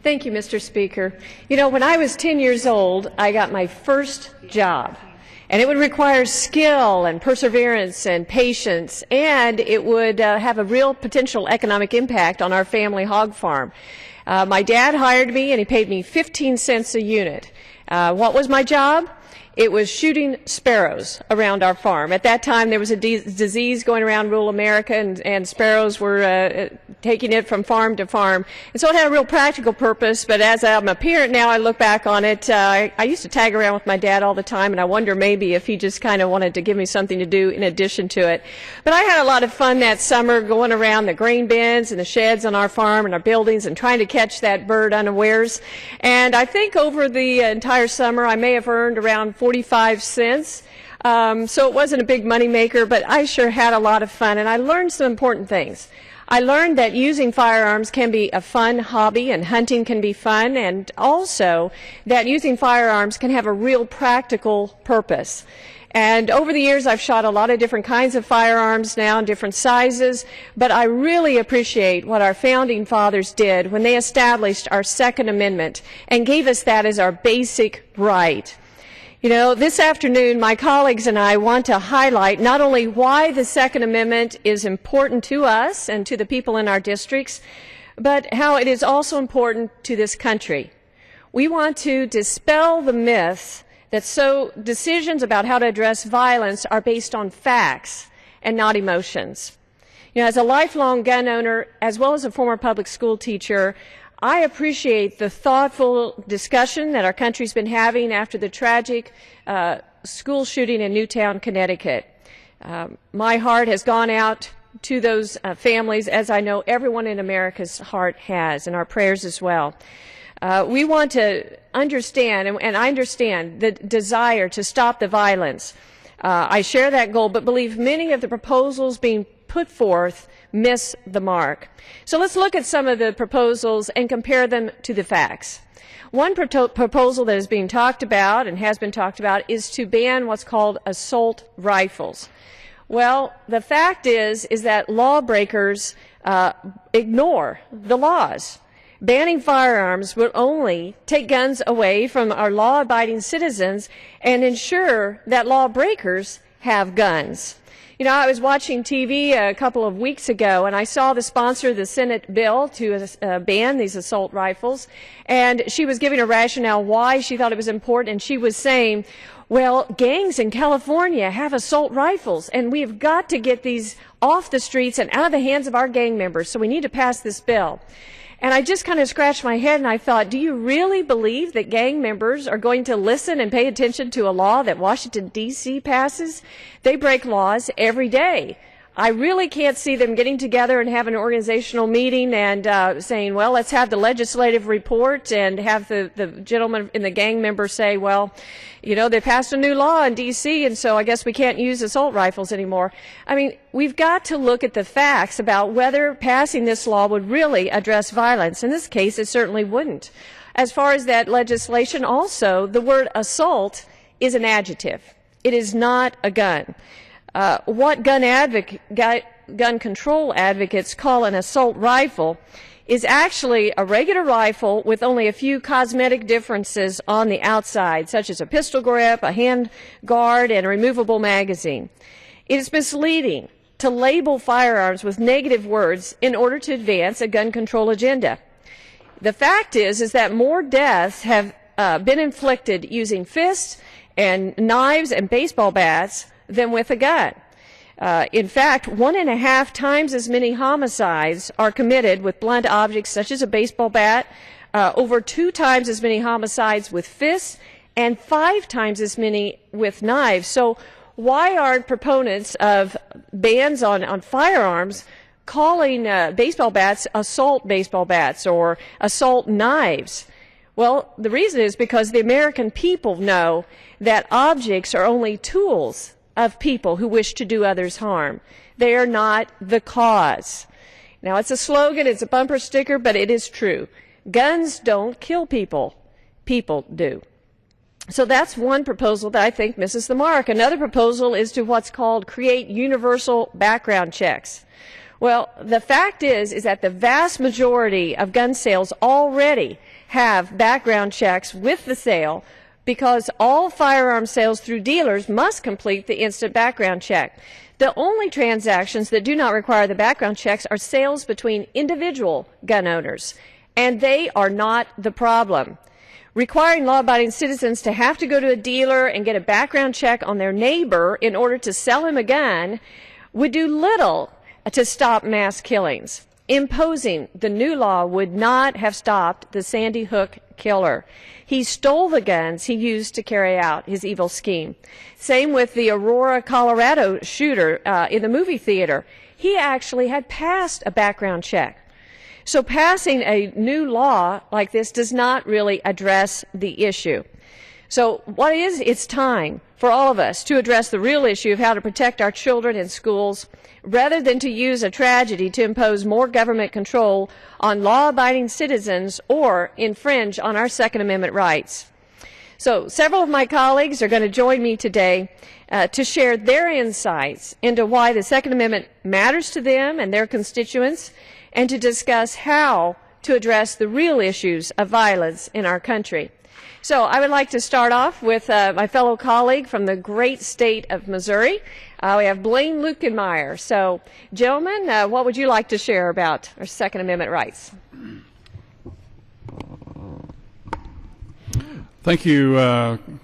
Thank you, Mr. Speaker. You know, when I was 10 years old, I got my first job. And it would require skill and perseverance and patience, and it would have a real potential economic impact on our family hog farm. My dad hired me, and he paid me 15 cents a unit. What was my job? It was shooting sparrows around our farm. At that time, there was a disease going around rural America, and sparrows were taking it from farm to farm. And so it had a real practical purpose, but as I'm a parent now, I look back on it. I used to tag around with my dad all the time, and I wonder maybe if he just kind of wanted to give me something to do in addition to it. But I had a lot of fun that summer going around the grain bins and the sheds on our farm and our buildings and trying to catch that bird unawares. And I think over the entire summer, I may have earned around 45 cents. So it wasn't a big money maker, but I sure had a lot of fun, and I learned some important things. I learned that using firearms can be a fun hobby and hunting can be fun, and also that using firearms can have a real practical purpose. And over the years, I've shot a lot of different kinds of firearms now in different sizes, but I really appreciate what our founding fathers did when they established our Second Amendment and gave us that as our basic right. You know, this afternoon, my colleagues and I want to highlight not only why the Second Amendment is important to us and to the people in our districts, but how it is also important to this country. We want to dispel the myth that decisions about how to address violence are based on facts and not emotions. You know, as a lifelong gun owner, as well as a former public school teacher, I appreciate the thoughtful discussion that our country's been having after the tragic school shooting in Newtown, Connecticut. My heart has gone out to those families, as I know everyone in America's heart has, and our prayers as well. We want to understand, and I understand the desire to stop the violence. I share that goal, but believe many of the proposals being put forth miss the mark. So let's look at some of the proposals and compare them to the facts. One proposal that is being talked about and has been talked about is to ban what's called assault rifles. Well, the fact is that lawbreakers ignore the laws. Banning firearms would only take guns away from our law-abiding citizens and ensure that lawbreakers have guns. You know, I was watching TV a couple of weeks ago, and I saw the sponsor of the Senate bill to ban these assault rifles, and she was giving a rationale why she thought it was important, and she was saying, well, gangs in California have assault rifles, and we've got to get these off the streets and out of the hands of our gang members, so we need to pass this bill. And I just kind of scratched my head and I thought, do you really believe that gang members are going to listen and pay attention to a law that Washington, D.C. passes? They break laws every day. I really can't see them getting together and have an organizational meeting and saying, well, let's have the legislative report and have the gentleman in the gang member say, well, you know, they passed a new law in D.C., and so I guess we can't use assault rifles anymore. I mean, we've got to look at the facts about whether passing this law would really address violence. In this case, it certainly wouldn't. As far as that legislation, also, the word assault is an adjective. It is not a gun. What gun control advocates call an assault rifle is actually a regular rifle with only a few cosmetic differences on the outside, such as a pistol grip, a hand guard, and a removable magazine. It is misleading to label firearms with negative words in order to advance a gun control agenda. The fact is that more deaths have been inflicted using fists and knives and baseball bats than with a gun. In fact, 1.5 times as many homicides are committed with blunt objects such as a baseball bat, over 2 times as many homicides with fists, and 5 times as many with knives. So why aren't proponents of bans on firearms calling baseball bats assault baseball bats or assault knives? Well, the reason is because the American people know that objects are only tools of people who wish to do others harm. They are not the cause. Now, it's a slogan, it's a bumper sticker, but it is true. Guns don't kill people. People do. So that's one proposal that I think misses the mark. Another proposal is to what's called create universal background checks. Well, the fact is that the vast majority of gun sales already have background checks with the sale, because all firearm sales through dealers must complete the instant background check. The only transactions that do not require the background checks are sales between individual gun owners, and they are not the problem. Requiring law-abiding citizens to have to go to a dealer and get a background check on their neighbor in order to sell him a gun would do little to stop mass killings. Imposing the new law would not have stopped the Sandy Hook killer. He stole the guns he used to carry out his evil scheme. Same with the Aurora, Colorado shooter in the movie theater. He actually had passed a background check. So passing a new law like this does not really address the issue. So it's time for all of us to address the real issue of how to protect our children in schools, rather than to use a tragedy to impose more government control on law-abiding citizens or infringe on our Second Amendment rights. So several of my colleagues are going to join me today to share their insights into why the Second Amendment matters to them and their constituents, and to discuss how to address the real issues of violence in our country. So I would like to start off with my fellow colleague from the great state of Missouri. We have Blaine Luetkemeyer. So, gentlemen, what would you like to share about our Second Amendment rights? Thank you,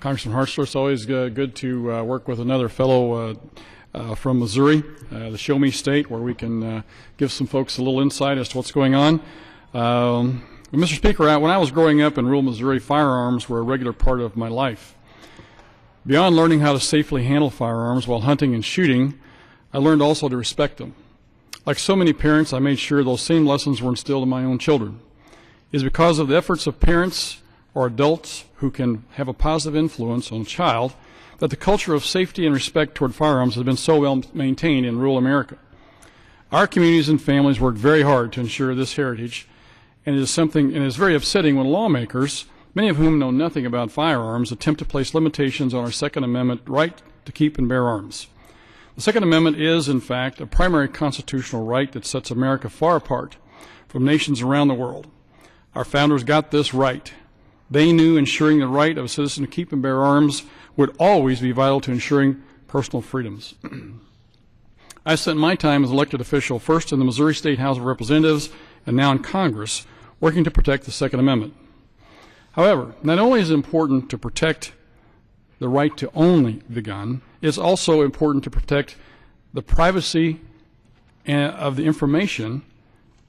Congressman Hartzler. It's always good to work with another fellow from Missouri, the Show Me State, where we can give some folks a little insight as to what's going on. Mr. Speaker, when I was growing up in rural Missouri, firearms were a regular part of my life. Beyond learning how to safely handle firearms while hunting and shooting, I learned also to respect them. Like so many parents, I made sure those same lessons were instilled in my own children. It is because of the efforts of parents or adults who can have a positive influence on a child that the culture of safety and respect toward firearms has been so well maintained in rural America. Our communities and families work very hard to ensure this heritage, and it is very upsetting when lawmakers, many of whom know nothing about firearms, attempt to place limitations on our Second Amendment right to keep and bear arms. The Second Amendment is, in fact, a primary constitutional right that sets America far apart from nations around the world. Our founders got this right. They knew ensuring the right of a citizen to keep and bear arms would always be vital to ensuring personal freedoms. I spent my time as elected official first in the Missouri State House of Representatives and now in Congress, working to protect the Second Amendment. However, not only is it important to protect the right to own the gun, it's also important to protect the privacy of the information,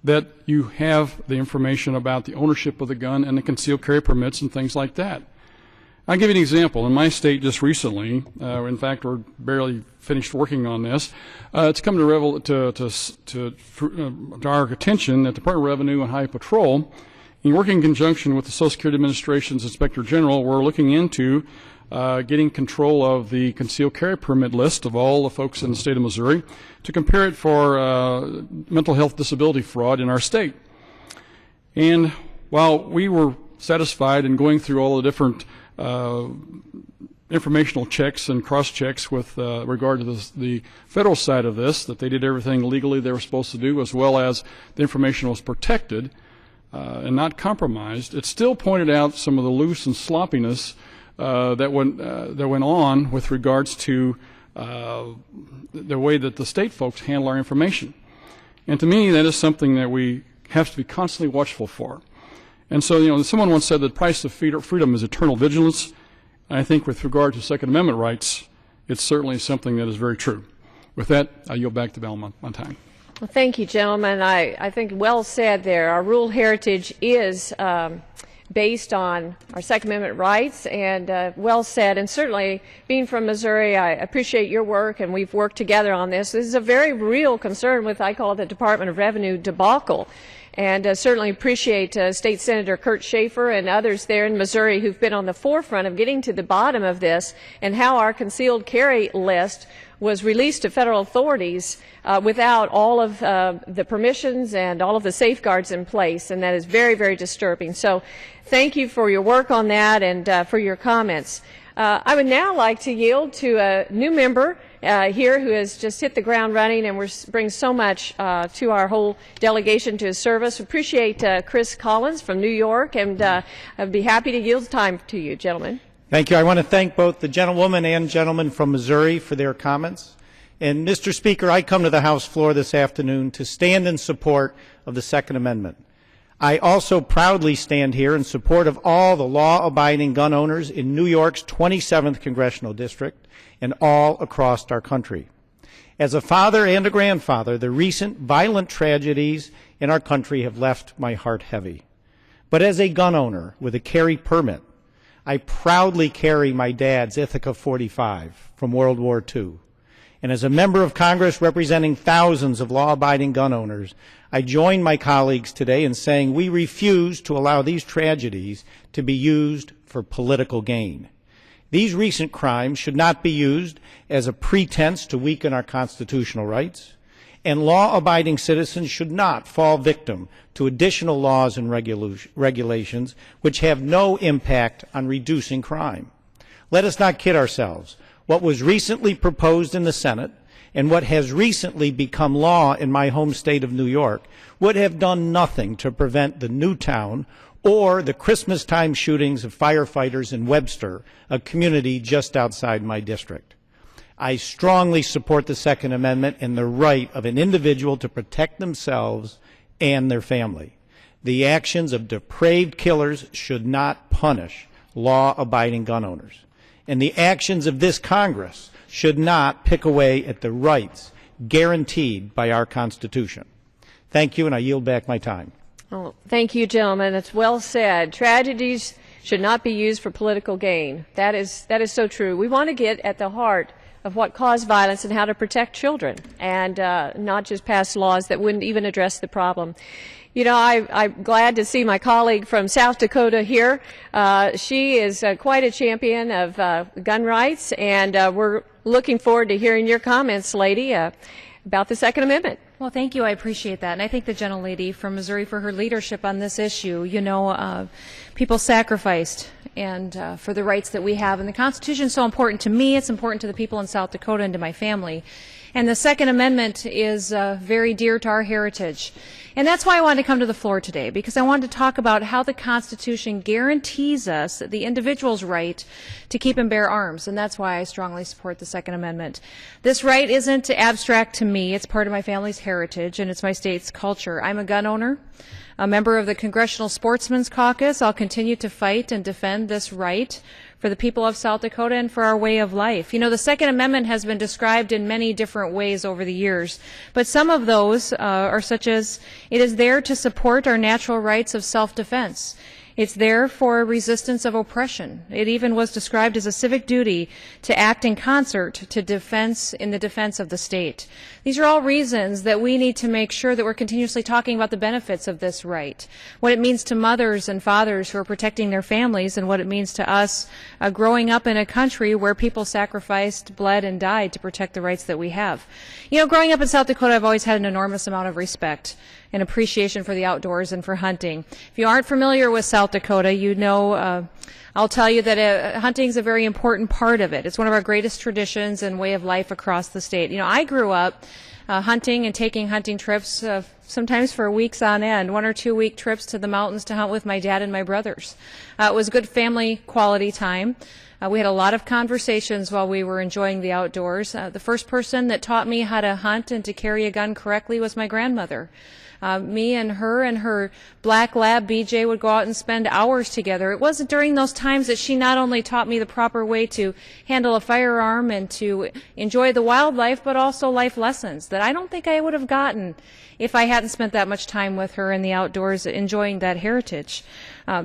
that you have the information about the ownership of the gun and the concealed carry permits and things like that. I'll give you an example. In my state just recently, in fact, we're barely finished working on this, it's come to our attention that the Department of Revenue and Highway Patrol, in working in conjunction with the Social Security Administration's Inspector General, we're looking into getting control of the concealed carry permit list of all the folks in the state of Missouri to compare it for mental health disability fraud in our state. And while we were satisfied in going through all the different informational checks and cross-checks with regard to the federal side of this, that they did everything legally they were supposed to do, as well as the information was protected and not compromised, it still pointed out some of the loose and sloppiness that went on with regards to the way that the state folks handle our information. And to me, that is something that we have to be constantly watchful for. And so, someone once said that the price of freedom is eternal vigilance. And I think with regard to Second Amendment rights, it's certainly something that is very true. With that, I yield back to Val Montaigne. Well, thank you, gentlemen. I think well said there. Our rural heritage is based on our Second Amendment rights, and well said. And certainly, being from Missouri, I appreciate your work, and we've worked together on this. This is a very real concern with, I call it, the Department of Revenue debacle. And certainly appreciate State Senator Kurt Schaefer and others there in Missouri who've been on the forefront of getting to the bottom of this, and how our concealed carry list was released to federal authorities without all of the permissions and all of the safeguards in place, and that is very, very disturbing. So thank you for your work on that and for your comments. I would now like to yield to a new member here who has just hit the ground running and brings so much to our whole delegation to his service. Appreciate Chris Collins from New York, and I'd be happy to yield time to you, gentlemen. Thank you. I want to thank both the gentlewoman and gentleman from Missouri for their comments. And, Mr. Speaker, I come to the House floor this afternoon to stand in support of the Second Amendment. I also proudly stand here in support of all the law-abiding gun owners in New York's 27th Congressional District and all across our country. As a father and a grandfather, the recent violent tragedies in our country have left my heart heavy. But as a gun owner with a carry permit, I proudly carry my dad's Ithaca 45 from World War II. And as a member of Congress representing thousands of law-abiding gun owners, I join my colleagues today in saying we refuse to allow these tragedies to be used for political gain. These recent crimes should not be used as a pretense to weaken our constitutional rights, and law-abiding citizens should not fall victim to additional laws and regulations which have no impact on reducing crime. Let us not kid ourselves. What was recently proposed in the Senate and what has recently become law in my home state of New York would have done nothing to prevent the Newtown or the Christmas time shootings of firefighters in Webster, a community just outside my district. I strongly support the Second Amendment and the right of an individual to protect themselves and their family. The actions of depraved killers should not punish law-abiding gun owners. And the actions of this Congress should not pick away at the rights guaranteed by our Constitution. Thank you, and I yield back my time. Oh, thank you, gentlemen. That's well said. Tragedies should not be used for political gain. That is so true. We want to get at the heart of what caused violence and how to protect children, and not just pass laws that wouldn't even address the problem. You know, I'm glad to see my colleague from South Dakota here. She is quite a champion of gun rights, and we're looking forward to hearing your comments, lady, about the Second Amendment. Well, thank you. I appreciate that. And I thank the gentlelady from Missouri for her leadership on this issue. You know, people sacrificed and for the rights that we have. And the Constitution is so important to me. It's important to the people in South Dakota and to my family. And the Second Amendment is very dear to our heritage. And that's why I wanted to come to the floor today, because I wanted to talk about how the Constitution guarantees us the individual's right to keep and bear arms. And that's why I strongly support the Second Amendment. This right isn't abstract to me. It's part of my family's heritage, and it's my state's culture. I'm a gun owner, a member of the Congressional Sportsmen's Caucus. I'll continue to fight and defend this right for the people of South Dakota and for our way of life. You know, the Second Amendment has been described in many different ways over the years, but some of those are such as it is there to support our natural rights of self-defense. It's there for resistance of oppression. It even was described as a civic duty to act in concert to in the defense of the state. These are all reasons that we need to make sure that we're continuously talking about the benefits of this right, what it means to mothers and fathers who are protecting their families, and what it means to us growing up in a country where people sacrificed, bled, and died to protect the rights that we have. You know, growing up in South Dakota, I've always had an enormous amount of respect and appreciation for the outdoors and for hunting. If you aren't familiar with South Dakota, you know, I'll tell you that hunting is a very important part of it. It's one of our greatest traditions and way of life across the state. You know, I grew up hunting and taking hunting trips sometimes for weeks on end, 1 or 2 week trips to the mountains to hunt with my dad and my brothers. It was good family quality time. We had a lot of conversations while we were enjoying the outdoors. The first person that taught me how to hunt and to carry a gun correctly was my grandmother. Me and her black lab BJ would go out and spend hours together. It wasn't during those times that she not only taught me the proper way to handle a firearm and to enjoy the wildlife, but also life lessons that I don't think I would have gotten if I hadn't spent that much time with her in the outdoors enjoying that heritage.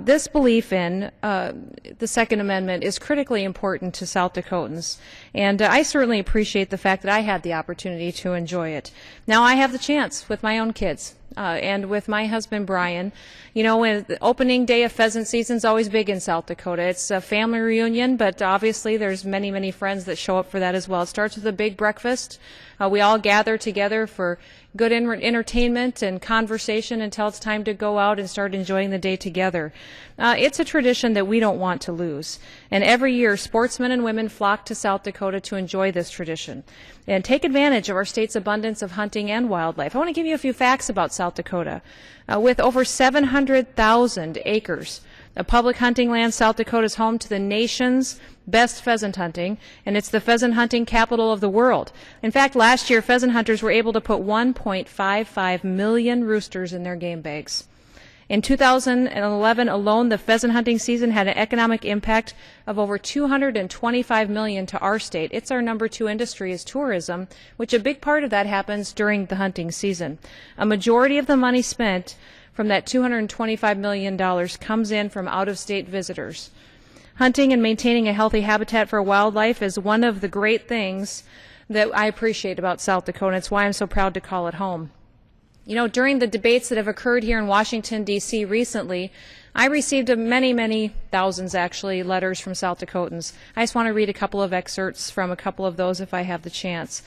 This belief in the Second Amendment is critically important to South Dakotans, and I certainly appreciate the fact that I had the opportunity to enjoy it. Now I have the chance with my own kids. And with my husband, Brian. You know, when the opening day of pheasant season is always big in South Dakota. It's a family reunion, but obviously there's many friends that show up for that as well. It starts with a big breakfast. We all gather together for good entertainment and conversation until it's time to go out and start enjoying the day together. It's a tradition that we don't want to lose. And every year, sportsmen and women flock to South Dakota to enjoy this tradition and take advantage of our state's abundance of hunting and wildlife. I want to give you a few facts about South Dakota. With over 700,000 acres of public hunting land, South Dakota is home to the nation's best pheasant hunting, and it's the pheasant hunting capital of the world. In fact, last year, pheasant hunters were able to put 1.55 million roosters in their game bags. In 2011 alone, the pheasant hunting season had an economic impact of over $225 million to our state. It's our number 2 industry is tourism, which a big part of that happens during the hunting season. A majority of the money spent from that $225 million comes in from out-of-state visitors. Hunting and maintaining a healthy habitat for wildlife is one of the great things that I appreciate about South Dakota. It's why I'm so proud to call it home. You know, during the debates that have occurred here in Washington, D.C. recently, I received many thousands, actually, letters from South Dakotans. I just want to read a couple of excerpts from a couple of those if I have the chance.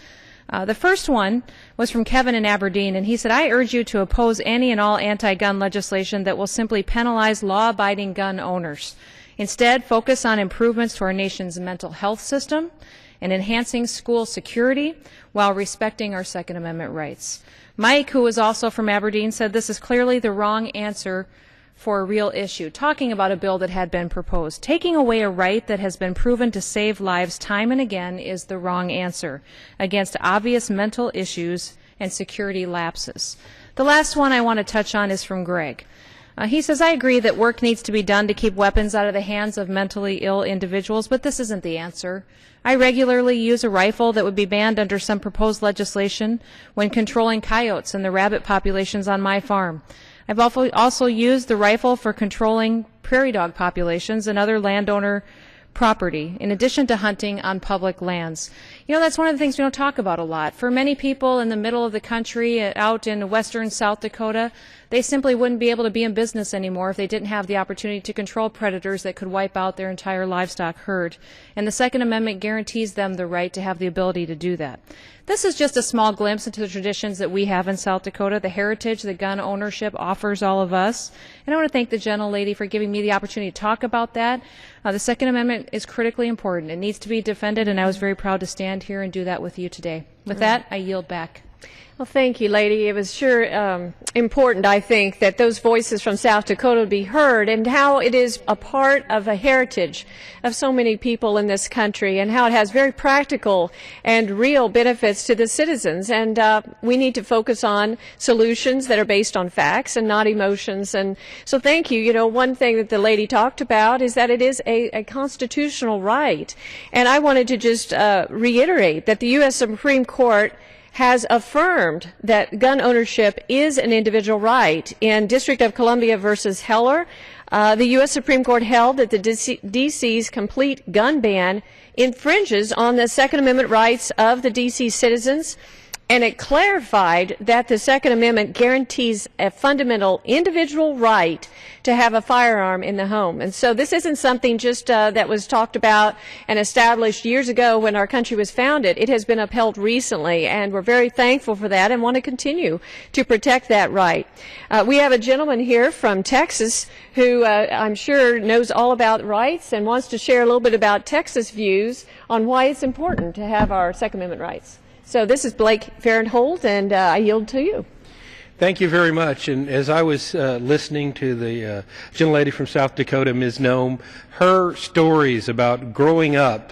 The first one was from Kevin in Aberdeen, and he said, I urge you to oppose any and all anti-gun legislation that will simply penalize law-abiding gun owners. Instead, focus on improvements to our nation's mental health system and enhancing school security while respecting our Second Amendment rights. Mike, who was also from Aberdeen, said this is clearly the wrong answer for a real issue, talking about a bill that had been proposed. Taking away a right that has been proven to save lives time and again is the wrong answer against obvious mental issues and security lapses. The last one I want to touch on is from Greg. He says, I agree that work needs to be done to keep weapons out of the hands of mentally ill individuals, but this isn't the answer. I regularly use a rifle that would be banned under some proposed legislation when controlling coyotes and the rabbit populations on my farm. I've also used the rifle for controlling prairie dog populations and other landowner property, in addition to hunting on public lands. You know, that's one of the things we don't talk about a lot. For many people in the middle of the country, out in western South Dakota, they simply wouldn't be able to be in business anymore if they didn't have the opportunity to control predators that could wipe out their entire livestock herd. And the Second Amendment guarantees them the right to have the ability to do that. This is just a small glimpse into the traditions that we have in South Dakota, the heritage that gun ownership offers all of us. And I want to thank the gentlelady for giving me the opportunity to talk about that. The Second Amendment is critically important. It needs to be defended, and I was very proud to stand here and do that with you today. With that, I yield back. Well, thank you, lady. It was sure important, I think, that those voices from South Dakota be heard, and how it is a part of a heritage of so many people in this country, and how it has very practical and real benefits to the citizens. And we need to focus on solutions that are based on facts and not emotions. And so thank you. You know, one thing that the lady talked about is that it is a constitutional right. And I wanted to just reiterate that the U.S. Supreme Court has affirmed that gun ownership is an individual right. In District of Columbia versus Heller, the U.S. Supreme Court held that the D.C.'s complete gun ban infringes on the Second Amendment rights of the D.C. citizens, and it clarified that the Second Amendment guarantees a fundamental individual right to have a firearm in the home. And so this isn't something just that was talked about and established years ago when our country was founded. It has been upheld recently, and we're very thankful for that and want to continue to protect that right. We have a gentleman here from Texas who I'm sure knows all about rights and wants to share a little bit about Texas views on why it's important to have our Second Amendment rights. So this is Blake Farenthold, and I yield to you. Thank you very much. And as I was listening to the gentlelady from South Dakota, Ms. Noem, her stories about growing up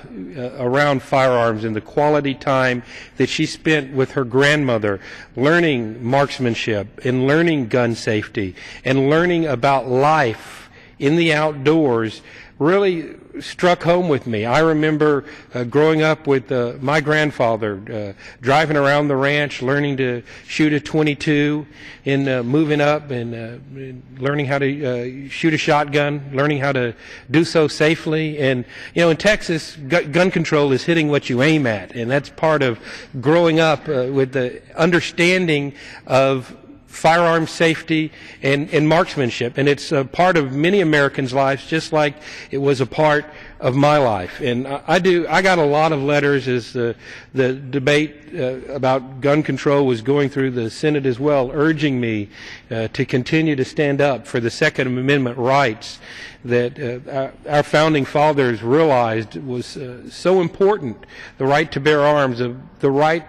around firearms and the quality time that she spent with her grandmother learning marksmanship and learning gun safety and learning about life in the outdoors really struck home with me. I remember growing up with my grandfather, driving around the ranch, learning to shoot a .22, and moving up and learning how to shoot a shotgun, learning how to do so safely. And, you know, in Texas, gun control is hitting what you aim at, and that's part of growing up with the understanding of firearm safety and marksmanship, and it's a part of many Americans' lives, just like it was a part of my life. And I got a lot of letters as the debate about gun control was going through the Senate as well, urging me to continue to stand up for the Second Amendment rights that our founding fathers realized was so important, the right to bear arms, the right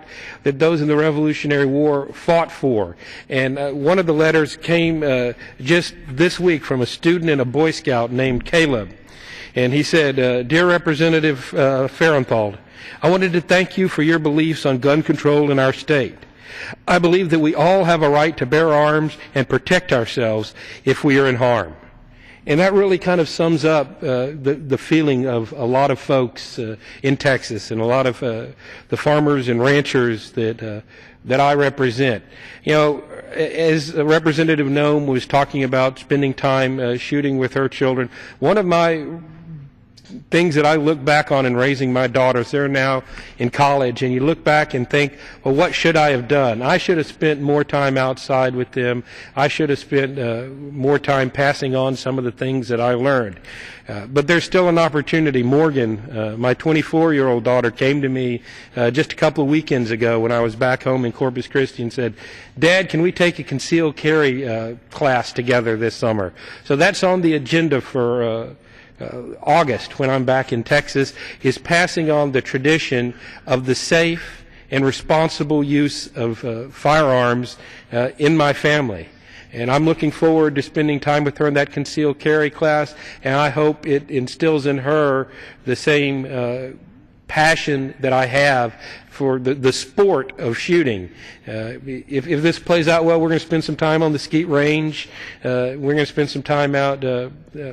that those in the Revolutionary War fought for. And one of the letters came just this week from a student and a Boy Scout named Caleb. And he said, "Dear Representative Farenthold, I wanted to thank you for your beliefs on gun control in our state. I believe that we all have a right to bear arms and protect ourselves if we are in harm." And that really kind of sums up the feeling of a lot of folks in Texas and a lot of the farmers and ranchers that I represent. You know, as Representative Noem was talking about spending time shooting with her children, one of my things that I look back on in raising my daughters, they're now in college, and you look back and think, well, what should I have done? I should have spent more time outside with them. I should have spent more time passing on some of the things that I learned. But there's still an opportunity. Morgan, my 24-year-old daughter, came to me just a couple of weekends ago when I was back home in Corpus Christi and said, "Dad, can we take a concealed carry class together this summer?" So that's on the agenda for August, when I'm back in Texas, is passing on the tradition of the safe and responsible use of firearms in my family. And I'm looking forward to spending time with her in that concealed carry class, and I hope it instills in her the same passion that I have for the sport of shooting. If this plays out well, we're going to spend some time on the skeet range. We're going to spend some time out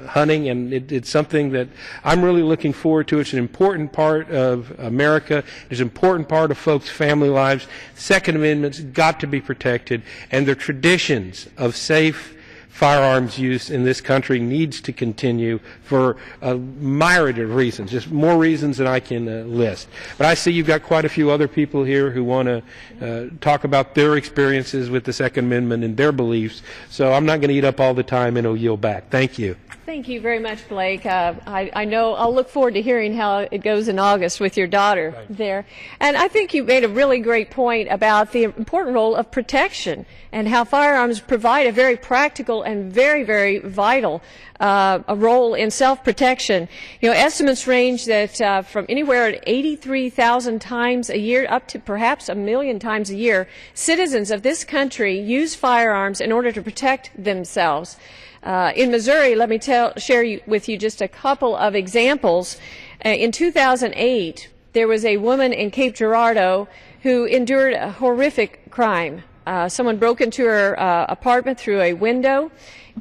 hunting, and it's something that I'm really looking forward to. It's an important part of America. It's an important part of folks' family lives. Second Amendment's got to be protected, and the traditions of safe firearms use in this country needs to continue for a myriad of reasons, just more reasons than I can list. But I see you've got quite a few other people here who want to talk about their experiences with the Second Amendment and their beliefs, so I'm not going to eat up all the time, and I'll yield back. Thank you. Thank you very much, Blake. I know I'll look forward to hearing how it goes in August with your daughter there. And I think you made a really great point about the important role of protection and how firearms provide a very practical and very, very vital a role in self-protection. You know, estimates range that from anywhere at 83,000 times a year up to perhaps 1 million times a year, citizens of this country use firearms in order to protect themselves. In Missouri, let me share with you just a couple of examples. In 2008, there was a woman in Cape Girardeau who endured a horrific crime. Someone broke into her apartment through a window,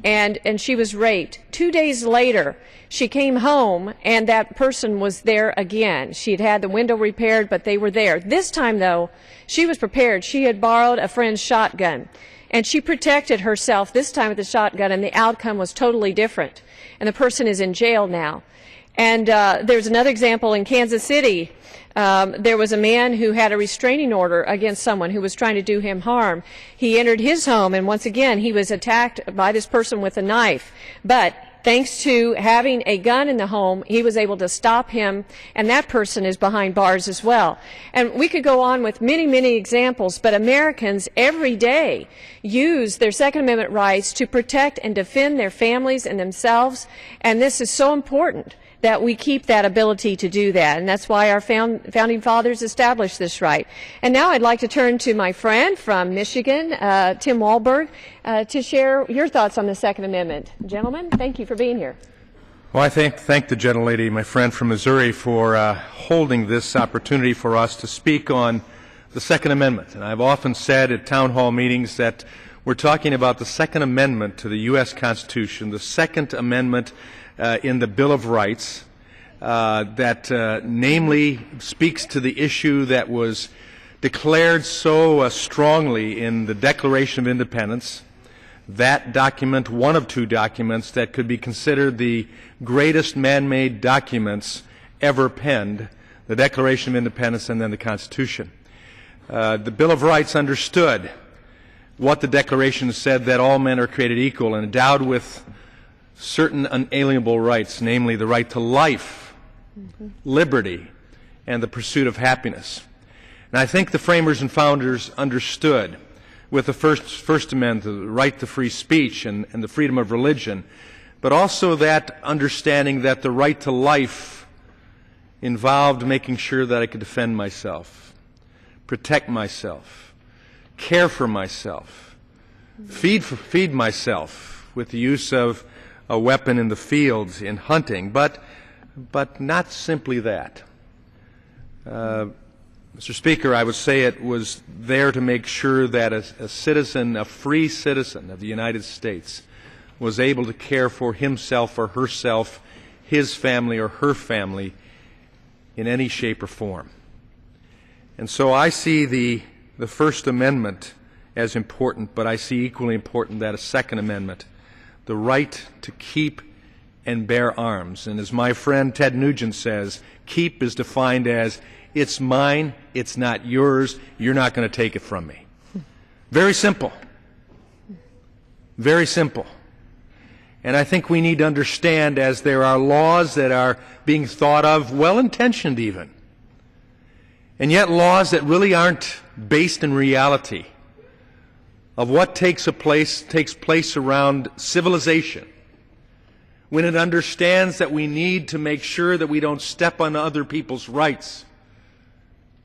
and she was raped. 2 days later, she came home, and that person was there again. She had had the window repaired, but they were there. This time, though, she was prepared. She had borrowed a friend's shotgun, and she protected herself this time with the shotgun, and the outcome was totally different. And the person is in jail now. And there's another example in Kansas City. There was a man who had a restraining order against someone who was trying to do him harm. He entered his home, and once again, he was attacked by this person with a knife. But thanks to having a gun in the home, he was able to stop him, and that person is behind bars as well. And we could go on with many, many examples, but Americans every day use their Second Amendment rights to protect and defend their families and themselves, and this is so important that we keep that ability to do that, and that's why our founding fathers established this right. And now I'd like to turn to my friend from Michigan, Tim Walberg, to share your thoughts on the Second Amendment. Gentlemen, thank you for being here. Well, I thank the gentlelady, my friend from Missouri, for holding this opportunity for us to speak on the Second Amendment. And I've often said at town hall meetings that we're talking about the Second Amendment to the U.S. Constitution, the Second Amendment in the Bill of Rights, that namely speaks to the issue that was declared so strongly in the Declaration of Independence, that document, one of two documents that could be considered the greatest man-made documents ever penned, the Declaration of Independence and then the Constitution. The Bill of Rights understood what the Declaration said, that all men are created equal and endowed with certain unalienable rights, namely the right to life, liberty, and the pursuit of happiness. And I think the framers and founders understood with the First Amendment the right to free speech and the freedom of religion, but also that understanding that the right to life involved making sure that I could defend myself, protect myself, care for myself, feed myself with the use of a weapon in the fields, in hunting, but not simply that. Mr. Speaker, I would say it was there to make sure that a citizen, a free citizen of the United States, was able to care for himself or herself, his family or her family, in any shape or form. And so I see the First Amendment as important, but I see equally important that a Second Amendment, the right to keep and bear arms. And as my friend Ted Nugent says, keep is defined as it's mine, it's not yours, you're not going to take it from me. Very simple. Very simple. And I think we need to understand, as there are laws that are being thought of, well-intentioned even, and yet laws that really aren't based in reality of what takes place around civilization, when it understands that we need to make sure that we don't step on other people's rights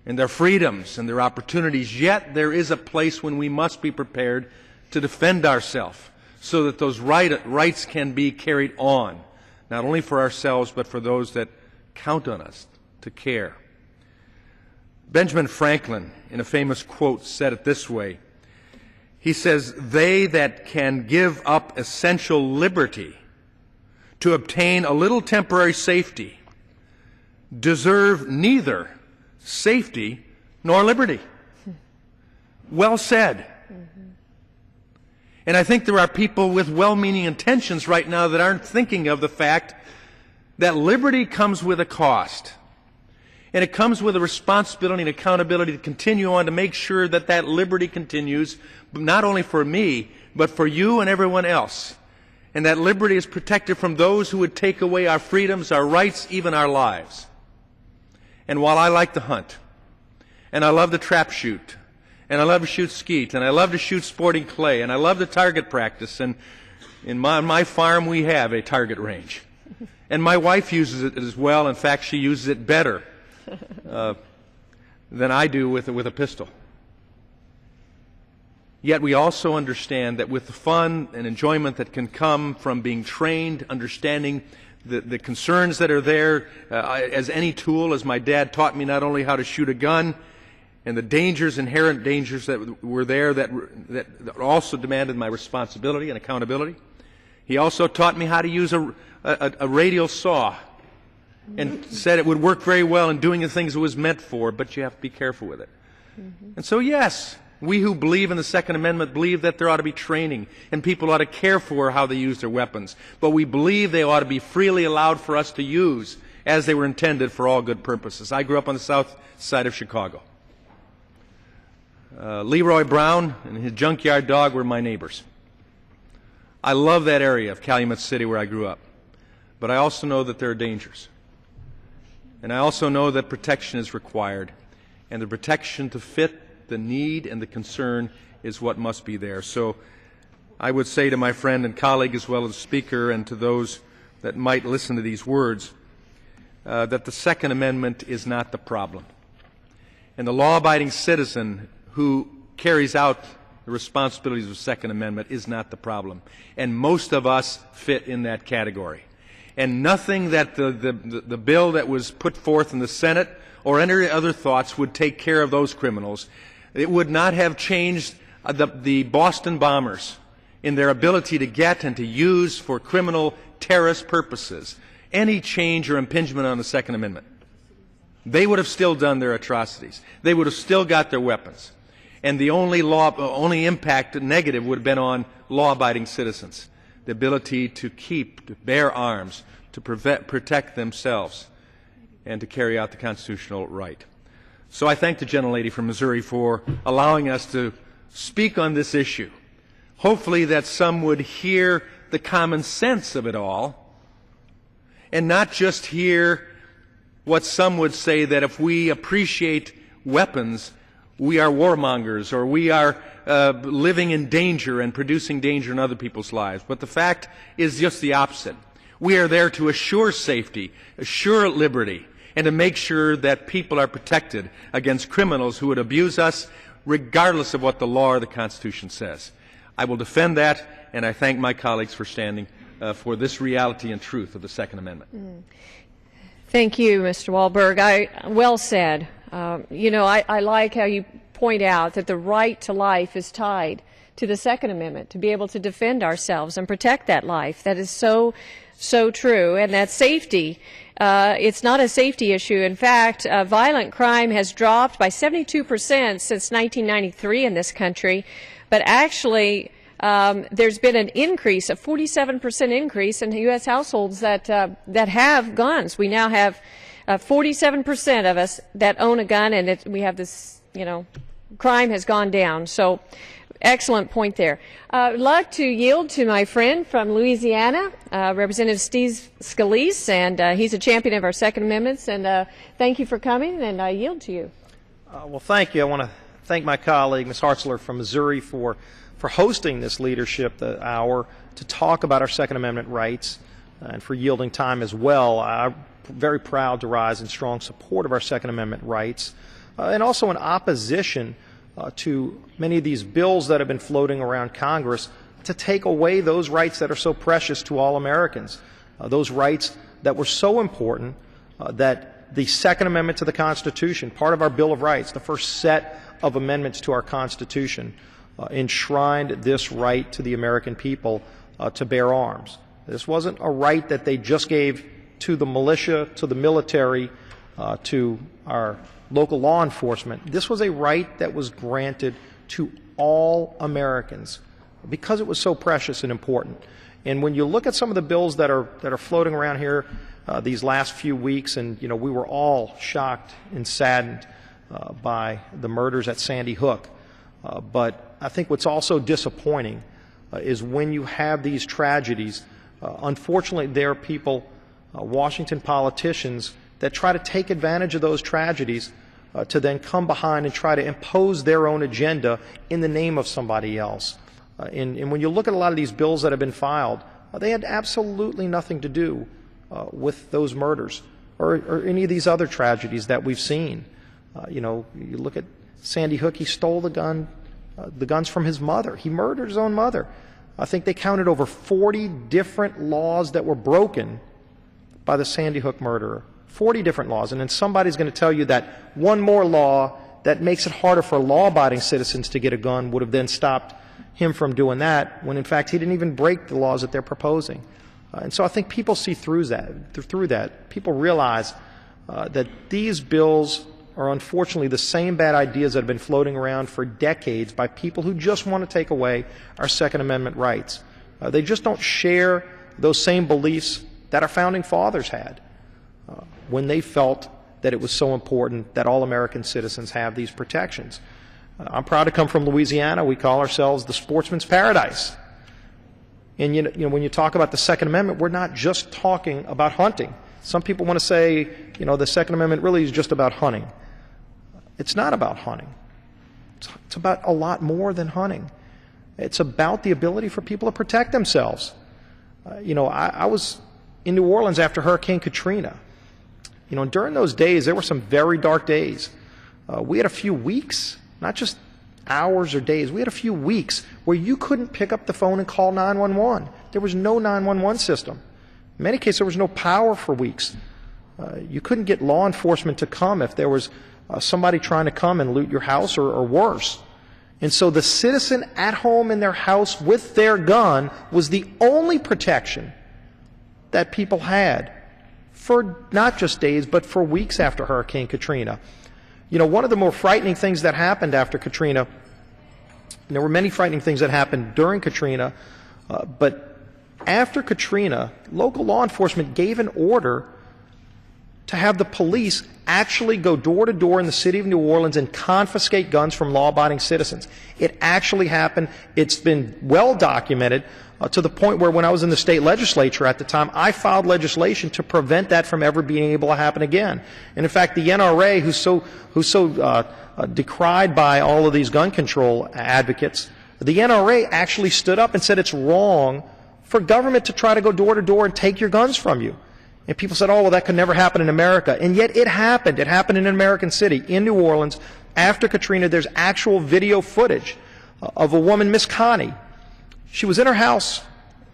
and their freedoms and their opportunities, yet there is a place when we must be prepared to defend ourselves so that those rights can be carried on, not only for ourselves but for those that count on us to care. Benjamin Franklin, in a famous quote, said it this way. He says, "They that can give up essential liberty to obtain a little temporary safety deserve neither safety nor liberty." Well said. And I think there are people with well-meaning intentions right now that aren't thinking of the fact that liberty comes with a cost. And it comes with a responsibility and accountability to continue on to make sure that that liberty continues, not only for me, but for you and everyone else. And that liberty is protected from those who would take away our freedoms, our rights, even our lives. And while I like to hunt, and I love to trap shoot, and I love to shoot skeet, and I love to shoot sporting clay, and I love to target practice, and in my farm we have a target range. And my wife uses it as well. In fact, she uses it better than I do with a pistol. Yet we also understand that with the fun and enjoyment that can come from being trained, understanding the concerns that are there as any tool, as my dad taught me not only how to shoot a gun and the dangers, inherent dangers that were there that also demanded my responsibility and accountability. He also taught me how to use a radial saw and said it would work very well in doing the things it was meant for, but you have to be careful with it. And so, yes, we who believe in the Second Amendment believe that there ought to be training and people ought to care for how they use their weapons. But we believe they ought to be freely allowed for us to use as they were intended for all good purposes. I grew up on the south side of Chicago. Leroy Brown and his junkyard dog were my neighbors. I love that area of Calumet City where I grew up. But I also know that there are dangers. And I also know that protection is required. And the protection to fit the need and the concern is what must be there. So I would say to my friend and colleague as well as speaker and to those that might listen to these words that the Second Amendment is not the problem. And the law-abiding citizen who carries out the responsibilities of the Second Amendment is not the problem. And most of us fit in that category. And nothing that the bill that was put forth in the Senate or any other thoughts would take care of those criminals. It would not have changed the Boston bombers in their ability to get and to use for criminal terrorist purposes any change or impingement on the Second Amendment. They would have still done their atrocities. They would have still got their weapons. And the only impact negative would have been on law-abiding citizens. The ability to keep, to bear arms, to protect themselves, and to carry out the constitutional right. So I thank the gentlelady from Missouri for allowing us to speak on this issue. Hopefully that some would hear the common sense of it all, and not just hear what some would say that if we appreciate weapons, we are warmongers, or we are living in danger and producing danger in other people's lives. But the fact is just the opposite. We are there to assure safety, assure liberty, and to make sure that people are protected against criminals who would abuse us, regardless of what the law or the Constitution says. I will defend that, and I thank my colleagues for standing for this reality and truth of the Second Amendment. Thank you, Mr. Wahlberg. Well said. I like how you point out that the right to life is tied to the Second Amendment, to be able to defend ourselves and protect that life. That is so true. And that safety, it's not a safety issue. In fact, violent crime has dropped by 72% since 1993 in this country, but actually there's been an increase, a 47% increase in U.S. households that have guns. We now have 47% of us that own a gun, and we have this, crime has gone down. So, excellent point there. I'd like to yield to my friend from Louisiana, Representative Steve Scalise, and he's a champion of our Second Amendments. And thank you for coming, and I yield to you. Well, thank you. I want to thank my colleague, Ms. Hartzler from Missouri, for hosting this leadership hour to talk about our Second Amendment rights and for yielding time as well. I'm very proud to rise in strong support of our Second Amendment rights and also in opposition to many of these bills that have been floating around Congress to take away those rights that are so precious to all Americans, those rights that were so important that the Second Amendment to the Constitution, part of our Bill of Rights, the first set of amendments to our Constitution, enshrined this right to the American people to bear arms. This wasn't a right that they just gave to the militia, to the military, to our local law enforcement. This was a right that was granted to all Americans because it was so precious and important. And when you look at some of the bills that are floating around here these last few weeks, and we were all shocked and saddened by the murders at Sandy Hook. But I think what's also disappointing is when you have these tragedies, unfortunately there are people, Washington politicians, that try to take advantage of those tragedies to then come behind and try to impose their own agenda in the name of somebody else. And when you look at a lot of these bills that have been filed, they had absolutely nothing to do with those murders or any of these other tragedies that we've seen. You look at Sandy Hook, he stole the guns from his mother. He murdered his own mother. I think they counted over 40 different laws that were broken by the Sandy Hook murderer. 40 different laws. And then somebody's going to tell you that one more law that makes it harder for law-abiding citizens to get a gun would have then stopped him from doing that, when in fact he didn't even break the laws that they're proposing. And so I think people see through that. People realize that these bills are unfortunately the same bad ideas that have been floating around for decades by people who just want to take away our Second Amendment rights. They just don't share those same beliefs that our founding fathers had when they felt that it was so important that all American citizens have these protections. I'm proud to come from Louisiana. We call ourselves the sportsman's paradise. And when you talk about the Second Amendment, we're not just talking about hunting. Some people want to say, the Second Amendment really is just about hunting. It's not about hunting. It's about a lot more than hunting. It's about the ability for people to protect themselves. I was in New Orleans after Hurricane Katrina. During those days, there were some very dark days. We had a few weeks, not just hours or days, we had a few weeks where you couldn't pick up the phone and call 911. There was no 911 system. In many cases, there was no power for weeks. You couldn't get law enforcement to come if there was somebody trying to come and loot your house or worse. And so the citizen at home in their house with their gun was the only protection that people had for not just days, but for weeks after Hurricane Katrina. One of the more frightening things that happened after Katrina, and there were many frightening things that happened during Katrina, but after Katrina, local law enforcement gave an order to have the police actually go door to door in the city of New Orleans and confiscate guns from law-abiding citizens. It actually happened. It's been well documented to the point where when I was in the state legislature at the time, I filed legislation to prevent that from ever being able to happen again. And in fact, the NRA, who's so decried by all of these gun control advocates, the NRA actually stood up and said it's wrong for government to try to go door to door and take your guns from you. And people said, oh, well, that could never happen in America. And yet it happened. It happened in an American city, in New Orleans. After Katrina, there's actual video footage of a woman, Miss Connie. She was in her house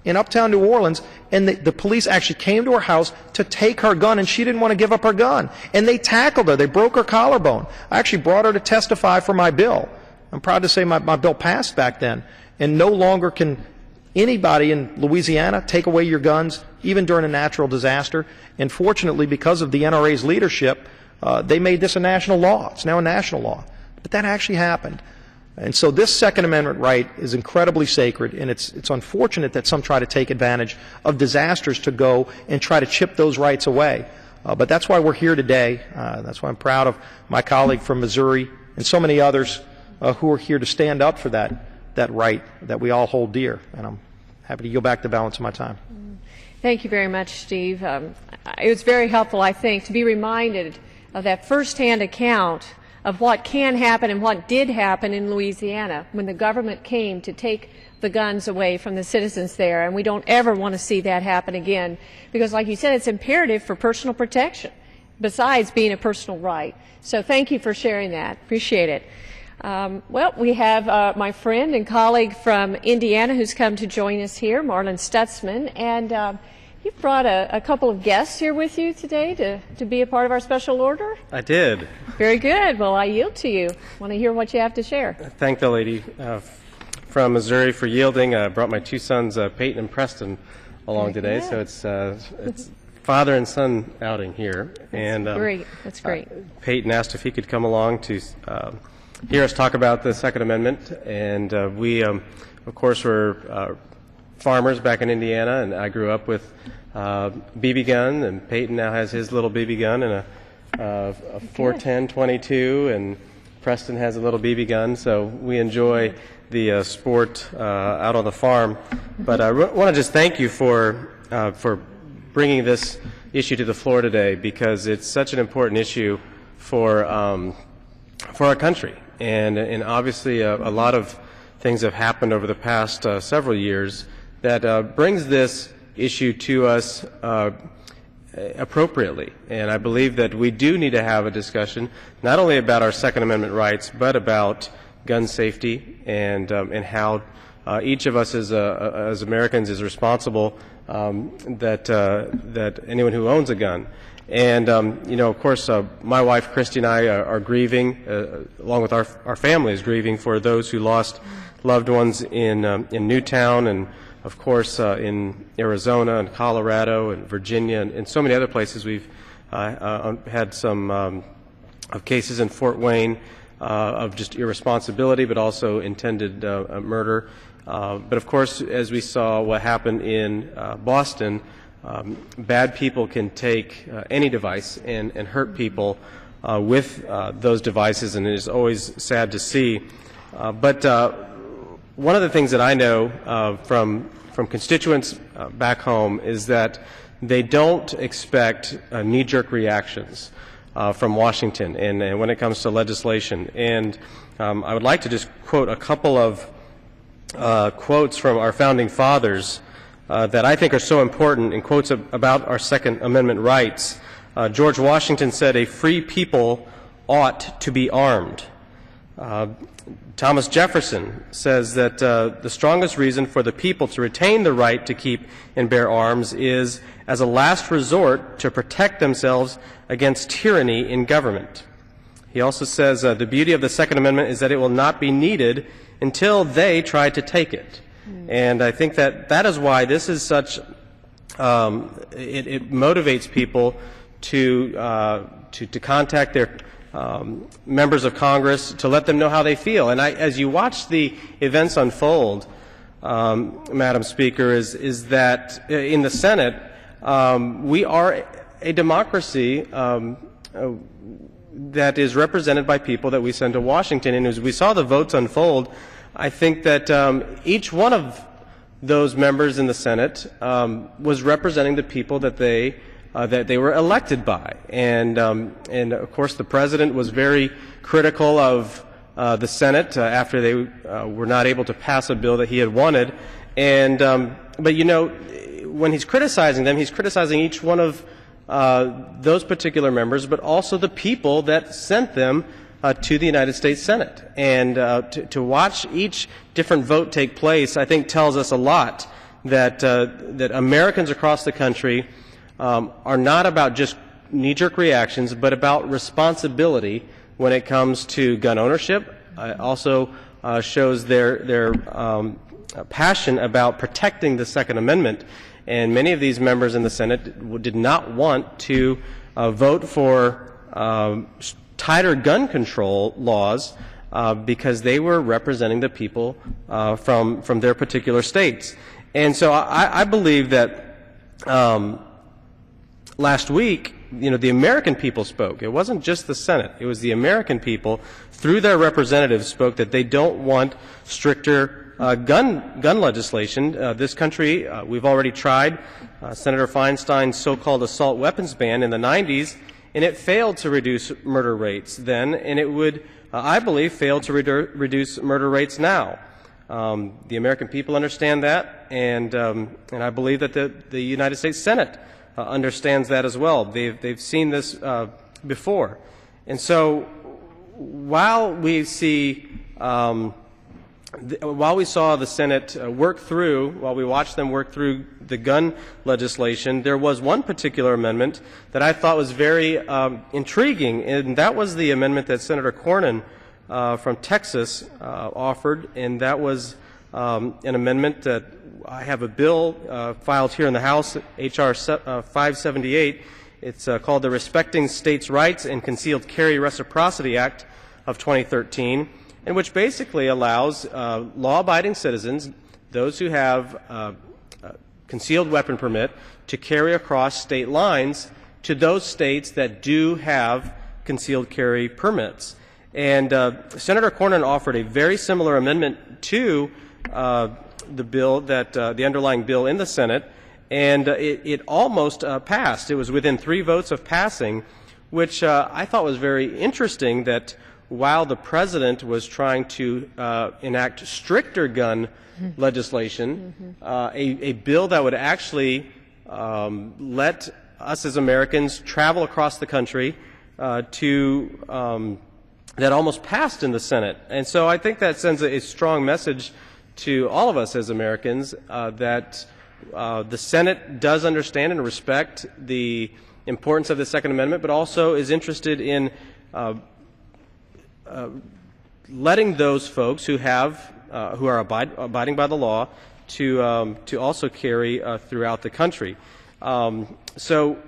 in uptown New Orleans, and the police actually came to her house to take her gun, and she didn't want to give up her gun. And they tackled her. They broke her collarbone. I actually brought her to testify for my bill. I'm proud to say my bill passed back then. And no longer can anybody in Louisiana take away your guns, even during a natural disaster. And fortunately, because of the NRA's leadership, they made this a national law. It's now a national law. But that actually happened. And so this Second Amendment right is incredibly sacred, and it's unfortunate that some try to take advantage of disasters to go and try to chip those rights away. But that's why we're here today. That's why I'm proud of my colleague from Missouri and so many others who are here to stand up for that right that we all hold dear. And I'm happy to yield back the balance of my time. Thank you very much, Steve. It was very helpful, I think, to be reminded of that firsthand account of what can happen and what did happen in Louisiana when the government came to take the guns away from the citizens there. And we don't ever want to see that happen again because, like you said, it's imperative for personal protection besides being a personal right. So thank you for sharing that. Appreciate it. Well, we have my friend and colleague from Indiana who's come to join us here, Marlin Stutzman, and you've brought a couple of guests here with you today to be a part of our special order? I did. Very good. Well, I yield to you. Want to hear what you have to share. Thank the lady from Missouri for yielding. I brought my two sons, Peyton and Preston, along today, so it's father and son outing here. That's great. Peyton asked if he could come along to hear us talk about the Second Amendment, and we, of course, were farmers back in Indiana, and I grew up with BB gun, and Peyton now has his little BB gun and a 410 22, and Preston has a little BB gun, so we enjoy the sport out on the farm. But I want to just thank you for bringing this issue to the floor today, because it's such an important issue for our country, and obviously a lot of things have happened over the past several years that brings this issue to us appropriately. And I believe that we do need to have a discussion not only about our Second Amendment rights, but about gun safety and how each of us as Americans is responsible that anyone who owns a gun. And, of course, my wife, Christy, and I are grieving, along with our family is grieving for those who lost loved ones in Newtown and, of course, in Arizona and Colorado and Virginia and so many other places. We've had some cases in Fort Wayne of just irresponsibility, but also intended murder. But, of course, as we saw what happened in Boston, bad people can take any device and hurt people with those devices, and it is always sad to see. But one of the things that I know from constituents back home is that they don't expect knee-jerk reactions from Washington and when it comes to legislation. And I would like to just quote a couple of quotes from our founding fathers that I think are so important, in quotes about our Second Amendment rights. George Washington said, "A free people ought to be armed." Thomas Jefferson says that the strongest reason for the people to retain the right to keep and bear arms is as a last resort to protect themselves against tyranny in government. He also says the beauty of the Second Amendment is that it will not be needed until they try to take it. And I think that is why this is such, it motivates people to contact their members of Congress to let them know how they feel. And as you watch the events unfold, Madam Speaker, is that in the Senate, we are a democracy that is represented by people that we send to Washington. And as we saw the votes unfold, I think that each one of those members in the Senate was representing the people that they were elected by, and of course the president was very critical of the Senate after they were not able to pass a bill that he had wanted, but you know, when he's criticizing them, he's criticizing each one of those particular members, but also the people that sent them to the United States Senate. And to watch each different vote take place, I think tells us a lot that Americans across the country are not about just knee-jerk reactions, but about responsibility when it comes to gun ownership. It also shows their passion about protecting the Second Amendment. And many of these members in the Senate did not want to vote for tighter gun control laws because they were representing the people from their particular states. And so I believe that last week, you know, the American people spoke. It wasn't just the Senate. It was the American people, through their representatives, spoke that they don't want stricter gun legislation. This country, we've already tried Senator Feinstein's so-called assault weapons ban in the 90s, and it failed to reduce murder rates then, and it would, I believe, fail to reduce murder rates now. The American people understand that, and I believe that the United States Senate understands that as well. They've seen this before. And so while we see while we saw the Senate while we watched them work through the gun legislation, there was one particular amendment that I thought was very intriguing, and that was the amendment that Senator Cornyn from Texas offered, and that was an amendment that I have a bill filed here in the House, H.R. 578. It's called the Respecting States' Rights and Concealed Carry Reciprocity Act of 2013, and which basically allows law-abiding citizens, those who have a concealed weapon permit, to carry across state lines to those states that do have concealed carry permits. And Senator Cornyn offered a very similar amendment to the bill that the underlying bill in the Senate, and it almost passed. It was within 3 votes of passing, which I thought was very interesting, that while the president was trying to enact stricter gun legislation, a bill that would actually let us as Americans travel across the country that almost passed in the Senate. And so I think that sends a strong message to all of us as Americans that the Senate does understand and respect the importance of the Second Amendment, but also is interested in letting those folks who are abiding by the law to also carry throughout the country. So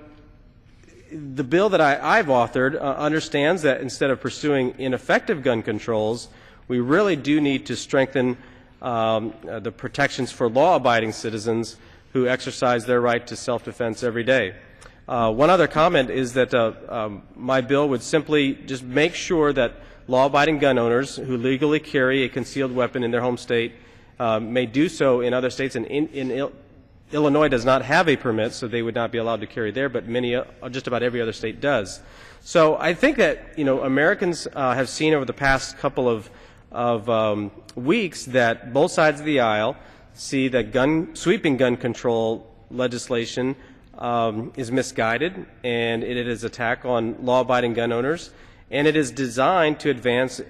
the bill that I've authored understands that instead of pursuing ineffective gun controls, we really do need to strengthen the protections for law-abiding citizens who exercise their right to self-defense every day. One other comment is that my bill would simply just make sure that law-abiding gun owners who legally carry a concealed weapon in their home state may do so in other states. And Illinois does not have a permit, so they would not be allowed to carry there, but just about every other state does. So I think that, you know, Americans have seen over the past couple of weeks that both sides of the aisle see that sweeping gun control legislation is misguided, and it is an attack on law-abiding gun owners, and it is designed to advance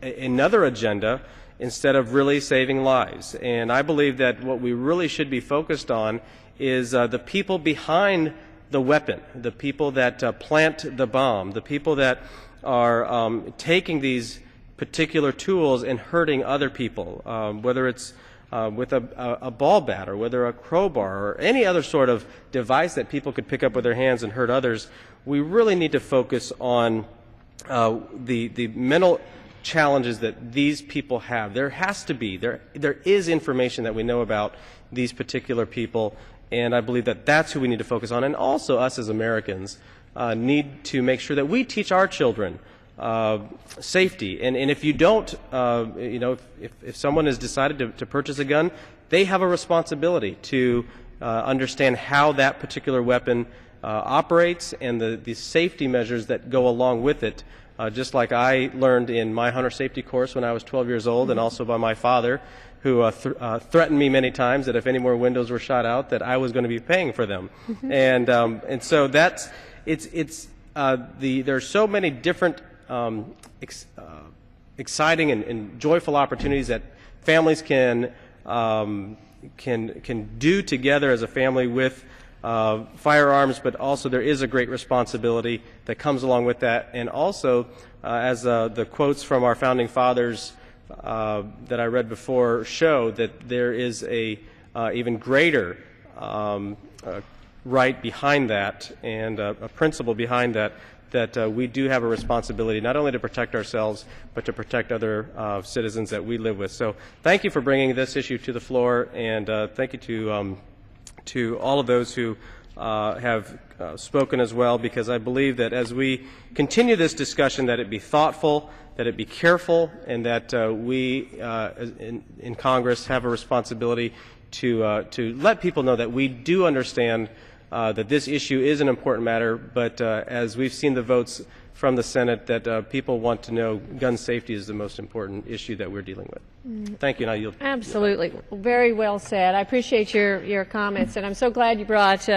another agenda instead of really saving lives. And I believe that what we really should be focused on is the people behind the weapon, the people that plant the bomb, the people that are taking these particular tools and hurting other people, whether it's with a ball bat or whether a crowbar or any other sort of device that people could pick up with their hands and hurt others. We really need to focus on the mental challenges that these people have. There is information that we know about these particular people, and I believe that that's who we need to focus on. And also us as Americans need to make sure that we teach our children safety. And if you don't, if someone has decided to purchase a gun, they have a responsibility to understand how that particular weapon operates and the safety measures that go along with it, just like I learned in my hunter safety course when I was 12 years old, and also by my father, who threatened me many times that if any more windows were shot out, that I was going to be paying for them. And so that's there are so many different exciting and joyful opportunities that families can do together as a family with firearms, but also there is a great responsibility that comes along with that. And also, as the quotes from our founding fathers that I read before show, that there is a even greater right behind that and a principle behind that, that we do have a responsibility not only to protect ourselves, but to protect other citizens that we live with. So thank you for bringing this issue to the floor, and thank you to all of those who have spoken as well, because I believe that as we continue this discussion, that it be thoughtful, that it be careful, and that we in Congress have a responsibility to let people know that we do understand that this issue is an important matter, but as we've seen the votes from the Senate, that people want to know gun safety is the most important issue that we're dealing with. Thank you, and I yield. Absolutely. Very well said. I appreciate your comments, and I'm so glad you brought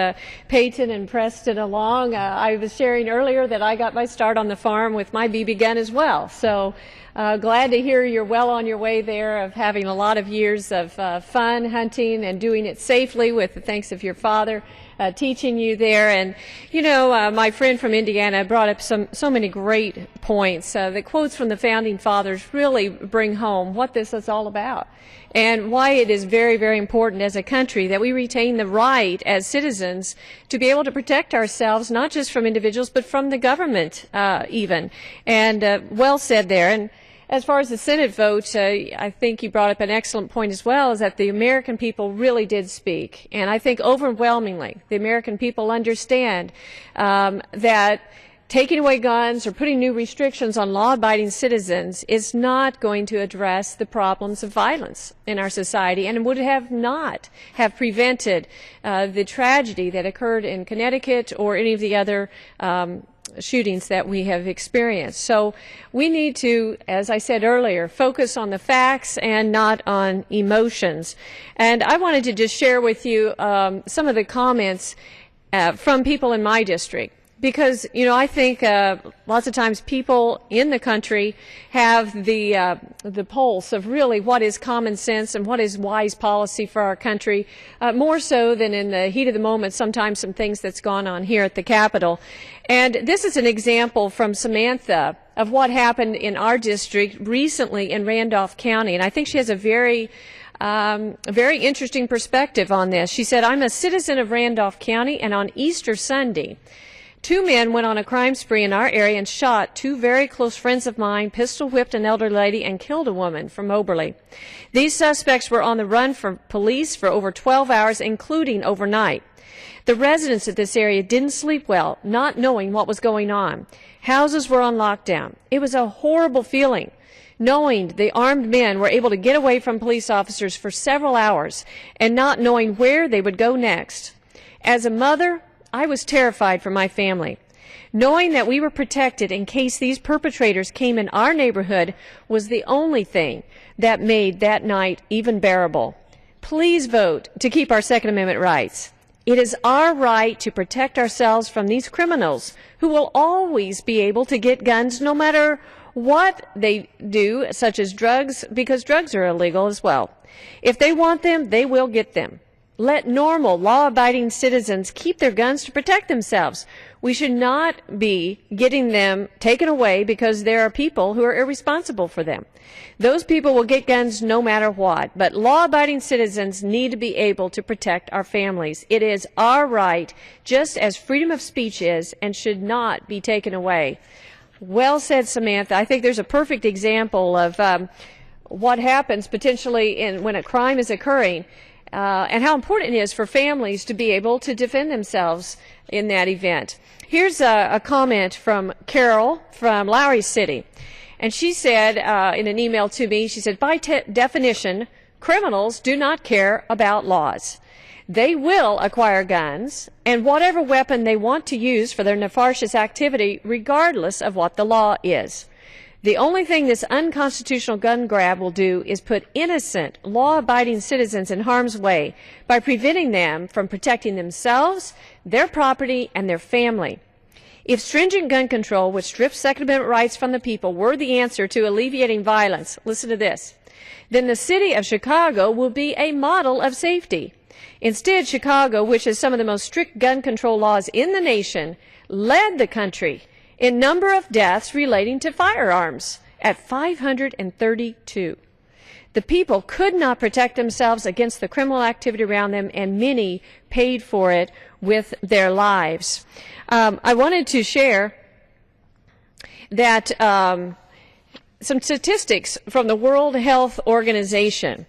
Peyton and Preston along. I was sharing earlier that I got my start on the farm with my BB gun as well. So glad to hear you're well on your way there, of having a lot of years of fun hunting and doing it safely with the thanks of your father teaching you there. And you know, my friend from Indiana brought up so many great points. The quotes from the founding fathers really bring home what this is all about, and why it is very, very important as a country that we retain the right as citizens to be able to protect ourselves, not just from individuals, but from the government even. And well said there. And as far as the Senate vote, I think you brought up an excellent point as well, is that the American people really did speak. And I think overwhelmingly the American people understand that taking away guns or putting new restrictions on law-abiding citizens is not going to address the problems of violence in our society, and would not have prevented the tragedy that occurred in Connecticut or any of the other shootings that we have experienced. So we need to, as I said earlier, focus on the facts and not on emotions. And I wanted to just share with you some of the comments from people in my district. Because, you know, I think lots of times people in the country have the pulse of really what is common sense and what is wise policy for our country, more so than in the heat of the moment, sometimes some things that's gone on here at the Capitol. And this is an example from Samantha of what happened in our district recently in Randolph County. And I think she has a very interesting perspective on this. She said, "I'm a citizen of Randolph County, and on Easter Sunday, 2 men went on a crime spree in our area and shot 2 very close friends of mine, pistol whipped an elderly lady, and killed a woman from Moberly. These suspects were on the run from police for over 12 hours, including overnight. The residents of this area didn't sleep well, not knowing what was going on. Houses were on lockdown. It was a horrible feeling, knowing the armed men were able to get away from police officers for several hours and not knowing where they would go next. As a mother, I was terrified for my family. Knowing that we were protected in case these perpetrators came in our neighborhood was the only thing that made that night even bearable. Please vote to keep our Second Amendment rights. It is our right to protect ourselves from these criminals who will always be able to get guns no matter what they do, such as drugs, because drugs are illegal as well. If they want them, they will get them. Let normal, law-abiding citizens keep their guns to protect themselves. We should not be getting them taken away because there are people who are irresponsible for them. Those people will get guns no matter what, but law-abiding citizens need to be able to protect our families. It is our right, just as freedom of speech is, and should not be taken away." Well said, Samantha. I think there's a perfect example of what happens potentially when a crime is occurring. And how important it is for families to be able to defend themselves in that event. Here's a comment from Carol from Lowry City. And she said in an email to me, she said, "By definition, criminals do not care about laws. They will acquire guns and whatever weapon they want to use for their nefarious activity, regardless of what the law is. The only thing this unconstitutional gun grab will do is put innocent, law-abiding citizens in harm's way by preventing them from protecting themselves, their property, and their family. If stringent gun control, which strips Second Amendment rights from the people, were the answer to alleviating violence, listen to this, then the city of Chicago will be a model of safety. Instead, Chicago, which has some of the most strict gun control laws in the nation, led the country in number of deaths relating to firearms at 532. The people could not protect themselves against the criminal activity around them, and many paid for it with their lives. I wanted to share that some statistics from the World Health Organization.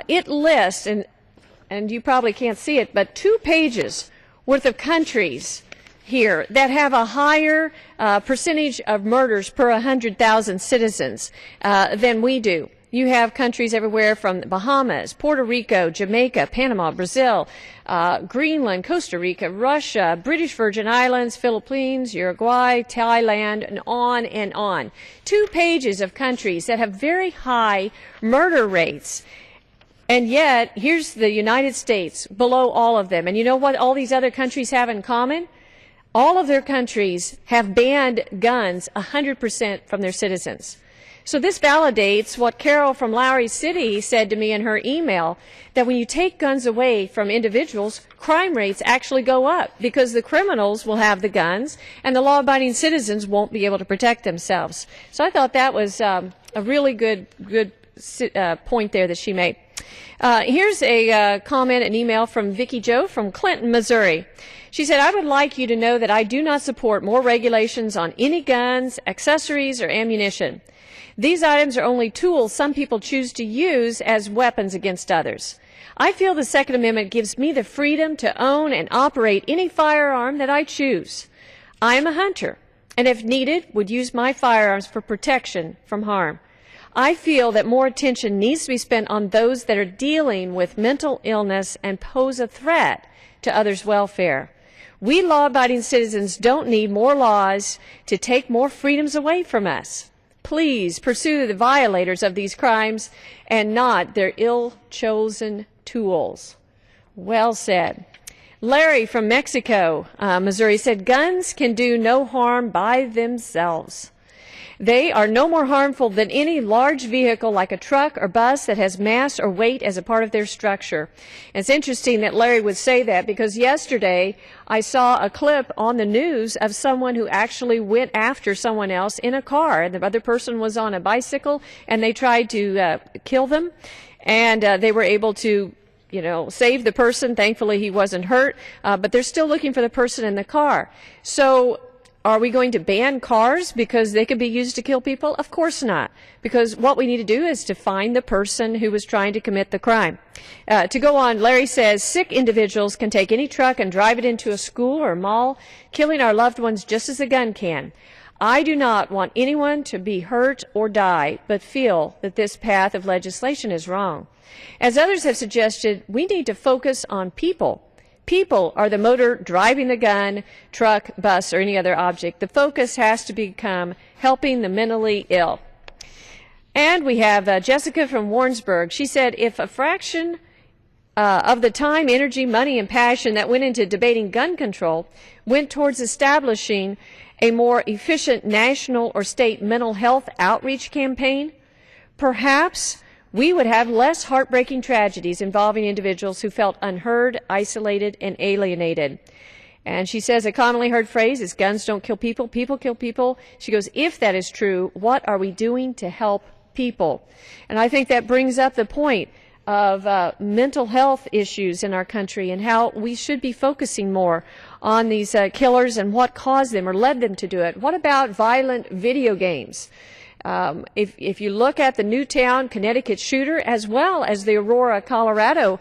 It lists, and you probably can't see it, but 2 pages worth of countries here that have a higher percentage of murders per 100,000 citizens than we do. You have countries everywhere from the Bahamas, Puerto Rico, Jamaica, Panama, Brazil, Greenland, Costa Rica, Russia, British Virgin Islands, Philippines, Uruguay, Thailand, and on and on. 2 pages of countries that have very high murder rates. And yet, here's the United States below all of them. And you know what all these other countries have in common? All of their countries have banned guns 100% from their citizens. So this validates what Carol from Lowry City said to me in her email, that when you take guns away from individuals, crime rates actually go up because the criminals will have the guns and the law-abiding citizens won't be able to protect themselves. So I thought that was a really good point there that she made. Here's a comment, an email from Vicki Joe from Clinton, Missouri. She said, I would like you to know that I do not support more regulations on any guns, accessories, or ammunition. These items are only tools some people choose to use as weapons against others. I feel the Second Amendment gives me the freedom to own and operate any firearm that I choose. I am a hunter, and if needed, would use my firearms for protection from harm. I feel that more attention needs to be spent on those that are dealing with mental illness and pose a threat to others' welfare. We law-abiding citizens don't need more laws to take more freedoms away from us. Please pursue the violators of these crimes and not their ill-chosen tools. Well said. Larry from Mexico, Missouri said, guns can do no harm by themselves. They are no more harmful than any large vehicle like a truck or bus that has mass or weight as a part of their structure. And it's interesting that Larry would say that because yesterday I saw a clip on the news of someone who actually went after someone else in a car. And the other person was on a bicycle and they tried to kill them. And they were able to save the person. Thankfully he wasn't hurt. But they're still looking for the person in the car. So are we going to ban cars because they could be used to kill people? Of course not, because what we need to do is to find the person who was trying to commit the crime. To go on, Larry says, sick individuals can take any truck and drive it into a school or mall, killing our loved ones just as a gun can. I do not want anyone to be hurt or die, but feel that this path of legislation is wrong. As others have suggested, we need to focus on people. People are the motor driving the gun, truck, bus, or any other object. The focus has to become helping the mentally ill. And we have Jessica from Warrensburg. She said, if a fraction of the time, energy, money, and passion that went into debating gun control went towards establishing a more efficient national or state mental health outreach campaign, perhaps we would have less heartbreaking tragedies involving individuals who felt unheard, isolated, and alienated. And she says a commonly heard phrase is guns don't kill people, people kill people. She goes, if that is true, what are we doing to help people? And I think that brings up the point of mental health issues in our country and how we should be focusing more on these killers and what caused them or led them to do it. What about violent video games? If you look at the Newtown, Connecticut shooter, as well as the Aurora, Colorado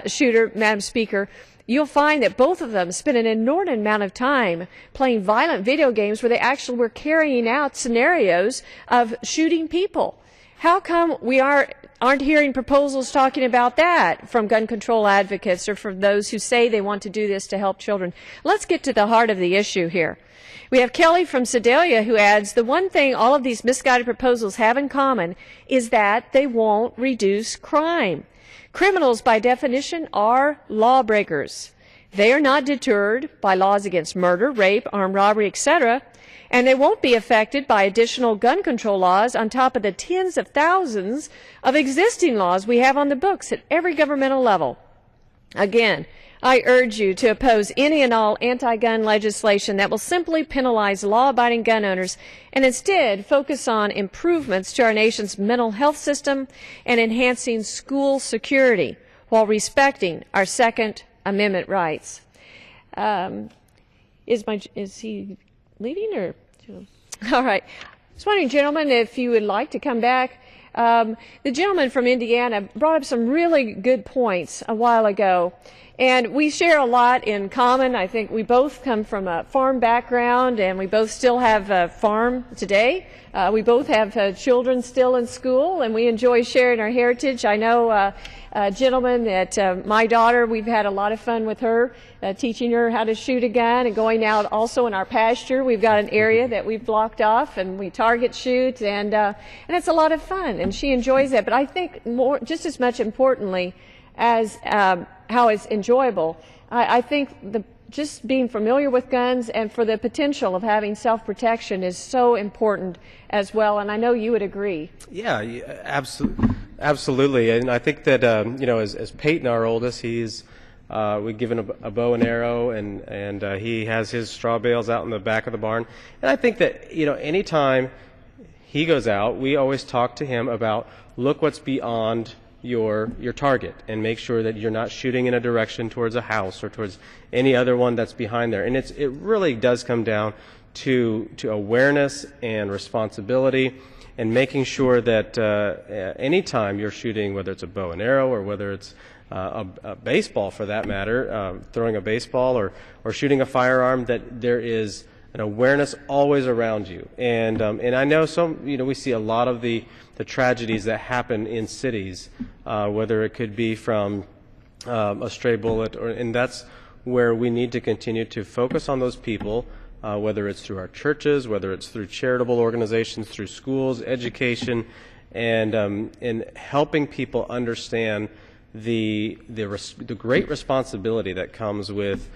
shooter, Madam Speaker, you'll find that both of them spent an inordinate amount of time playing violent video games where they actually were carrying out scenarios of shooting people. How come we aren't hearing proposals talking about that from gun control advocates or from those who say they want to do this to help children? Let's get to the heart of the issue here. We have Kelly from Sedalia who adds, the one thing all of these misguided proposals have in common is that they won't reduce crime. Criminals, by definition, are lawbreakers. They are not deterred by laws against murder, rape, armed robbery, etc., and they won't be affected by additional gun control laws on top of the tens of thousands of existing laws we have on the books at every governmental level. Again, I urge you to oppose any and all anti-gun legislation that will simply penalize law-abiding gun owners and instead focus on improvements to our nation's mental health system and enhancing school security while respecting our Second Amendment rights. Is he leaving or? All right. Just wondering, gentlemen, if you would like to come back. The gentleman from Indiana brought up some really good points a while ago, and we share a lot in common. I think we both come from a farm background, and we both still have a farm today. We both have children still in school, and we enjoy sharing our heritage. I know gentlemen that my daughter, we've had a lot of fun with her, teaching her how to shoot a gun and going out also in our pasture. We've got an area that we've blocked off and we target shoot, and it's a lot of fun, and she enjoys that. But I think just as much importantly as how it's enjoyable, I think just being familiar with guns and for the potential of having self-protection is so important as well, and I know you would agree. Yeah, absolutely. And I think that, as Peyton, our oldest, we've given a bow and arrow, and he has his straw bales out in the back of the barn. And I think that, anytime he goes out, we always talk to him about, look what's beyond your target, and make sure that you're not shooting in a direction towards a house or towards any other one that's behind there. And it really does come down to awareness and responsibility, and making sure that anytime you're shooting, whether it's a bow and arrow or whether it's a baseball for that matter, throwing a baseball or shooting a firearm, that there is an awareness always around you. And I know we see a lot of the tragedies that happen in cities, whether it could be from a stray bullet, and that's where we need to continue to focus on those people, whether it's through our churches, whether it's through charitable organizations, through schools, education, and helping people understand the great responsibility that comes with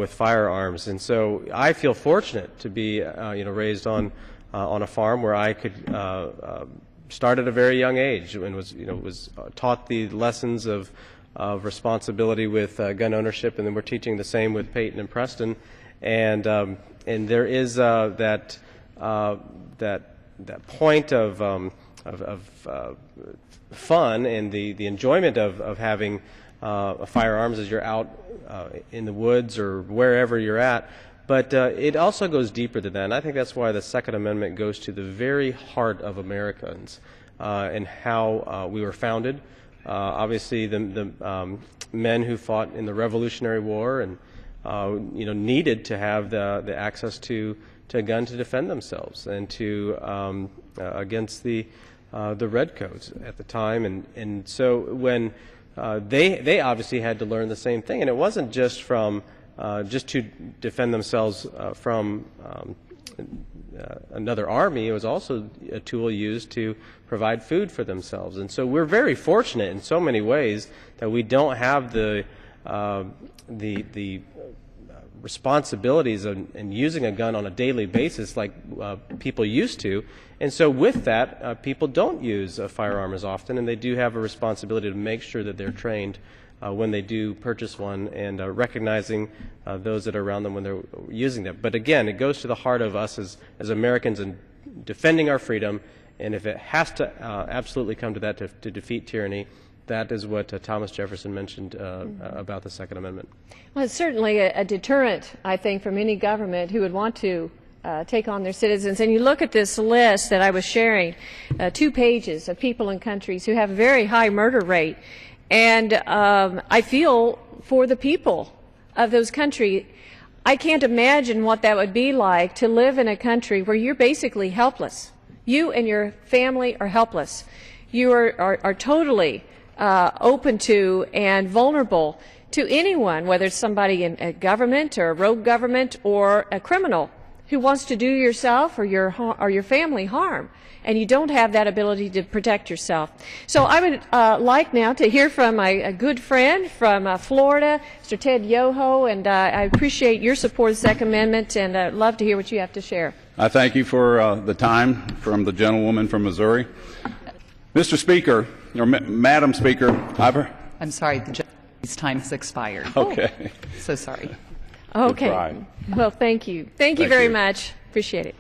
firearms. And so I feel fortunate to be raised on a farm where I could start at a very young age and was taught the lessons of responsibility with gun ownership, and then we're teaching the same with Peyton and Preston, and there is that point of fun and the enjoyment of having firearms as you're out in the woods or wherever you're at. But it also goes deeper than that, and I think that's why the Second Amendment goes to the very heart of Americans and how we were founded. Obviously, the men who fought in the Revolutionary War and needed to have the access to a gun to defend themselves and to against the redcoats at the time, and so when they obviously had to learn the same thing, and it wasn't just to defend themselves from another army. It was also a tool used to provide food for themselves. And so we're very fortunate in so many ways that we don't have the responsibilities in using a gun on a daily basis like people used to. And so with that, people don't use a firearm as often, and they do have a responsibility to make sure that they're trained when they do purchase one, and recognizing those that are around them when they're using them. But again, it goes to the heart of us as Americans in defending our freedom, and if it has to absolutely come to that to defeat tyranny, that is what Thomas Jefferson mentioned about the Second Amendment. Well, it's certainly a deterrent, I think, from any government who would want to take on their citizens. And you look at this list that I was sharing, 2 pages of people and countries who have a very high murder rate. And I feel for the people of those countries. I can't imagine what that would be like to live in a country where you're basically helpless. You and your family are helpless. You are totally open to and vulnerable to anyone, whether it's somebody in a government or a rogue government or a criminal who wants to do yourself or your family harm, and you don't have that ability to protect yourself. So I would like now to hear from a good friend from Florida, Mr. Ted Yoho, and I appreciate your support of the Second Amendment, and I'd love to hear what you have to share. I thank you for the time from the gentlewoman from Missouri. Mr. Speaker, or Madam Speaker, I'm sorry, the gentleman's time has expired. Okay. So sorry. Okay. try. Well, thank you. Thank you very much. Appreciate it.